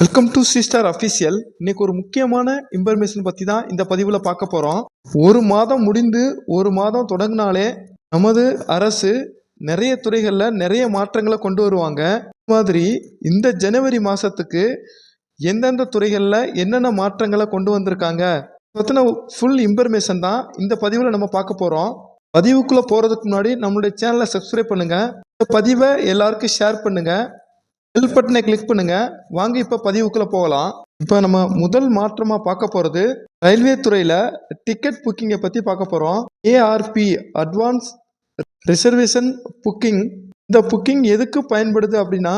Welcome to sister official. இன்னைக்கு ஒரு முக்கியமான இன்ஃபர்மேஷன் பற்றி தான் இந்த பதிவில் பார்க்க போகிறோம். ஒரு மாதம் முடிந்து ஒரு மாதம் தொடங்கினாலே நமது அரசு நிறைய துறைகளில் நிறைய மாற்றங்களை கொண்டு வருவாங்க. இது மாதிரி இந்த ஜனவரி மாதத்துக்கு எந்தெந்த துறைகளில் என்னென்ன மாற்றங்களை கொண்டு வந்திருக்காங்க பற்றின ஃபுல் இன்ஃபர்மேஷன் தான் இந்த பதிவில் நம்ம பார்க்க போகிறோம். பதிவுக்குள்ளே போகிறதுக்கு முன்னாடி நம்மளுடைய சேனலை சப்ஸ்கிரைப் பண்ணுங்கள். இந்த பதிவை எல்லாருக்கும் ஷேர் பண்ணுங்கள். பெல் பட்டனை கிளிக் பண்ணுங்க. வாங்க இப்போ பதிவுக்குள்ள போகலாம். இப்போ நம்ம முதல் மாற்றமா பார்க்க போறது ரயில்வே துறையில டிக்கெட் புக்கிங்கை பத்தி பார்க்க போறோம். ARP advance reservation booking. இந்த புக்கிங் எதுக்கு பயன்படுது அப்படின்னா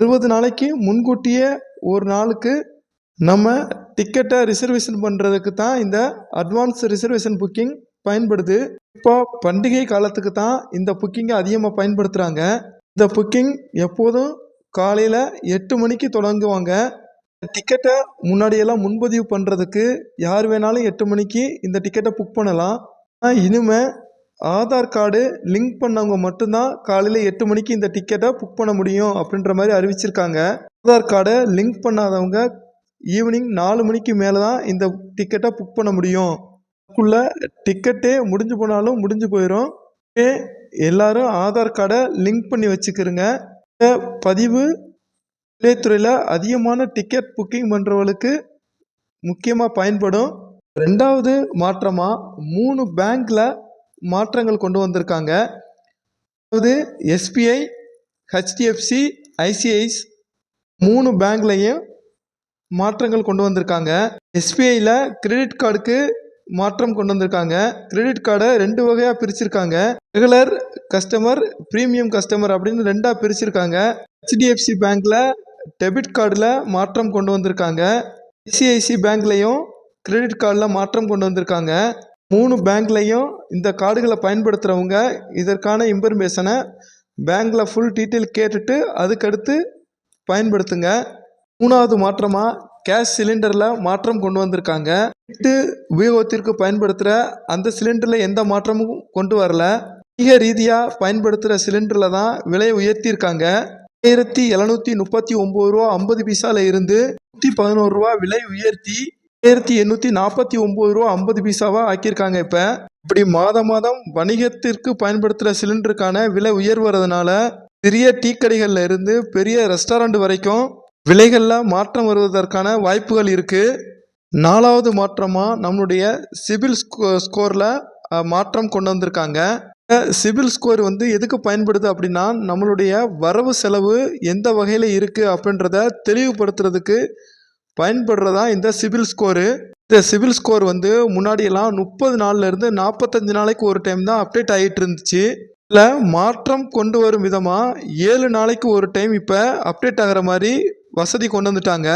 20 நாளைக்கு முன்கூட்டியே ஒரு நாளுக்கு நம்ம டிக்கெட்டை ரிசர்வேஷன் பண்றதுக்கு தான் இந்த அட்வான்ஸ் ரிசர்வேஷன் புக்கிங் பயன்படுது. இப்போ பண்டிகை காலத்துக்கு தான் இந்த புக்கிங்கை அதிகமாக பயன்படுத்துறாங்க. இந்த புக்கிங் எப்போதும் காலையில் 8 மணிக்கு தொடங்குவாங்க. டிக்கெட்டை முன்னாடியெல்லாம் முன்பதிவு பண்ணுறதுக்கு யார் வேணாலும் 8 மணிக்கு இந்த டிக்கெட்டை புக் பண்ணலாம். ஆனால் இனிமேல் ஆதார் கார்டு லிங்க் பண்ணவங்க மட்டும்தான் காலையில் 8 மணிக்கு இந்த டிக்கெட்டை புக் பண்ண முடியும் அப்படின்ற மாதிரி அறிவிச்சிருக்காங்க. ஆதார் கார்டை லிங்க் பண்ணாதவங்க ஈவினிங் 4 மணிக்கு மேலே தான் இந்த டிக்கெட்டை புக் பண்ண முடியும். அதுக்குள்ளே டிக்கெட்டே முடிஞ்சு போனாலும் முடிஞ்சு போயிடும். எல்லாரும் ஆதார் கார்டை லிங்க் பண்ணி வச்சுக்கிறங்க. பதிவு ரயில்வேத்துறையில் அதிகமான டிக்கெட் புக்கிங் பண்ணுறவங்களுக்கு முக்கியமாக பயன்படும். ரெண்டாவது மாற்றமாக 3 பேங்க்கில் மாற்றங்கள் கொண்டு வந்திருக்காங்க. அதாவது எஸ்பிஐ, ஹெச்டிஎஃப்சி, ஐசிஐஸ் 3 பேங்க்லையும் மாற்றங்கள் கொண்டு வந்திருக்காங்க. எஸ்பிஐயில் கிரெடிட் கார்டுக்கு மாற்றம் கொண்டு வந்திருக்காங்க. கிரெடிட் கார்டை 2 வகையாக பிரிச்சிருக்காங்க. ரெகுலர் கஸ்டமர், ப்ரீமியம் கஸ்டமர் அப்படின்னு 2ஆக பிரிச்சிருக்காங்க. ஹெச்டிஎஃப்சி பேங்க்ல டெபிட் கார்டில் மாற்றம் கொண்டு வந்திருக்காங்க. ஐசிஐசி பேங்க்லையும் கிரெடிட் கார்டில் மாற்றம் கொண்டு வந்திருக்காங்க. 3 பேங்க்லையும் இந்த கார்டுகளை பயன்படுத்துகிறவங்க இதற்கான இன்ஃபர்மேஷனை பேங்க்ல ஃபுல் டீட்டெயில் கேட்டுட்டு அதுக்கடுத்து பயன்படுத்துங்க. 3வது மாற்றமாக கேஸ் சிலிண்டரில் மாற்றம் கொண்டு வந்திருக்காங்க. வீட்டு உபயோகத்திற்கு பயன்படுத்துகிற அந்த சிலிண்டரில் எந்த மாற்றமும் கொண்டு வரல. வணிக ரீதியாக பயன்படுத்துகிற சிலிண்டரில் தான் விலையை உயர்த்தியிருக்காங்க. 1739 ரூபா 50 பைசால இருந்து 111 ரூபா விலை உயர்த்தி 1849 ரூபா 50 பைசாவாக ஆக்கியிருக்காங்க. இப்படி மாதம் வணிகத்திற்கு பயன்படுத்துகிற சிலிண்டருக்கான விலை உயர்வதுனால சிறிய டீ கடைகளில் இருந்து பெரிய ரெஸ்டாரண்ட் வரைக்கும் விலைகளில் மாற்றம் வருவதற்கான வாய்ப்புகள் இருக்குது. 4வது மாற்றமாக நம்மளுடைய சிபில் ஸ்கோரில் மாற்றம் கொண்டு வந்திருக்காங்க. சிபில் ஸ்கோர் எதுக்கு பயன்படுது அப்படின்னா நம்மளுடைய வரவு செலவு எந்த வகையில் இருக்குது அப்படின்றத தெளிவுபடுத்துறதுக்கு பயன்படுறதா இந்த சிபில் ஸ்கோரு. இந்த சிபில் ஸ்கோர் முன்னாடியெல்லாம் 30 நாள்லேருந்து 45 நாளைக்கு ஒரு டைம் தான் அப்டேட் ஆகிட்டு இருந்துச்சு. இதில் மாற்றம் கொண்டு வரும் விதமாக 7 நாளைக்கு ஒரு டைம் இப்போ அப்டேட் ஆகிற மாதிரி வசதி கொண்டு வந்துட்டாங்க.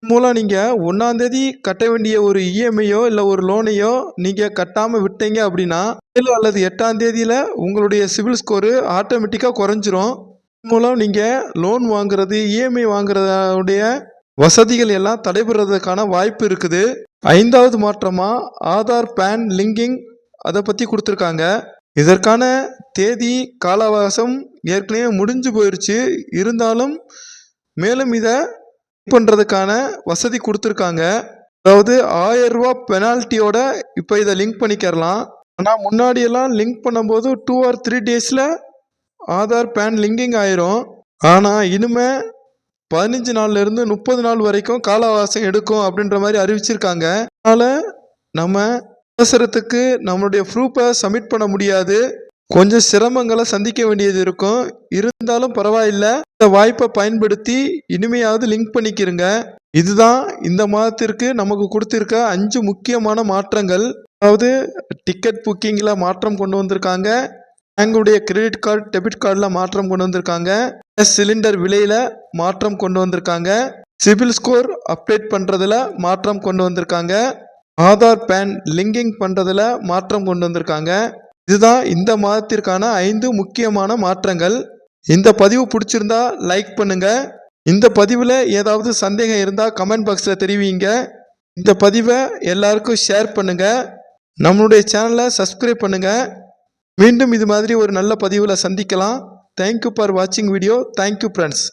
மூலம் நீங்கள் 1ஆம் தேதி கட்ட வேண்டிய ஒரு இஎம்ஐயோ இல்லை ஒரு லோனையோ நீங்கள் கட்டாமல் விட்டீங்க அப்படின்னா 7 அல்லது 8ஆம் தேதியில் உங்களுடைய சிபில் ஸ்கோரு ஆட்டோமேட்டிக்காக குறைஞ்சிரும். மூலம் நீங்கள் லோன் வாங்குறது, இஎம்ஐ வாங்குறதுடைய வசதிகள் எல்லாம் தடைபடுறதுக்கான வாய்ப்பு இருக்குது. 5வது மாற்றமாக ஆதார் பேன் லிங்கிங் அதை பற்றி கொடுத்துருக்காங்க. இதற்கான தேதி கால அவகாசம் ஏற்கனவே முடிஞ்சு போயிடுச்சு. இருந்தாலும் மேலும் இதை பண்ணுறதுக்கான வசதி கொடுத்துருக்காங்க. அதாவது 1000 ரூபா பெனால்ட்டியோட இப்போ இதை லிங்க் பண்ணிக்கிறலாம். ஆனால் முன்னாடியெல்லாம் லிங்க் பண்ணும்போது 2 or 3 டேஸில் ஆதார் பேன் லிங்கிங் ஆயிரும். ஆனால் இனிமே 15 நாள்லேருந்து 30 நாள் வரைக்கும் கால அவகாசம் எடுக்கும் அப்படின்ற மாதிரி அறிவிச்சிருக்காங்க. அதனால் நம்ம அவசரத்துக்கு நம்மளுடைய ப்ரூஃபை சப்மிட் பண்ண முடியாது. கொஞ்சம் சிரமங்களை சந்திக்க வேண்டியது இருக்கும். இருந்தாலும் பரவாயில்லை, இந்த வாய்ப்பை பயன்படுத்தி இனிமையாவது லிங்க் பண்ணிக்கிறங்க. இதுதான் இந்த மாதத்திற்கு நமக்கு கொடுத்திருக்க 5 முக்கியமான மாற்றங்கள். அதாவது டிக்கெட் புக்கிங்கில் மாற்றம் கொண்டு வந்திருக்காங்க, பேங்குடைய கிரெடிட் கார்டு டெபிட் கார்டில் மாற்றம் கொண்டு வந்திருக்காங்க, சிலிண்டர் விலையில் மாற்றம் கொண்டு வந்திருக்காங்க, சிபில் ஸ்கோர் அப்டேட் பண்ணுறதுல மாற்றம் கொண்டு வந்திருக்காங்க, ஆதார் பேன் லிங்கிங் பண்ணுறதுல மாற்றம் கொண்டு வந்திருக்காங்க. இதுதான் இந்த மாதத்திற்கான 5 முக்கியமான மாற்றங்கள். இந்த பதிவு பிடிச்சிருந்தா லைக் பண்ணுங்க. இந்த பதிவில் ஏதாவது சந்தேகம் இருந்தால் கமெண்ட் பாக்ஸில் தெரிவிங்க. இந்த பதிவை எல்லாருக்கும் ஷேர் பண்ணுங்க. நம்மளுடைய சேனலை சப்ஸ்கிரைப் பண்ணுங்க. மீண்டும் இது மாதிரி ஒரு நல்ல பதிவில் சந்திக்கலாம். தேங்க்யூ ஃபார் வாட்சிங் வீடியோ. Thank you friends.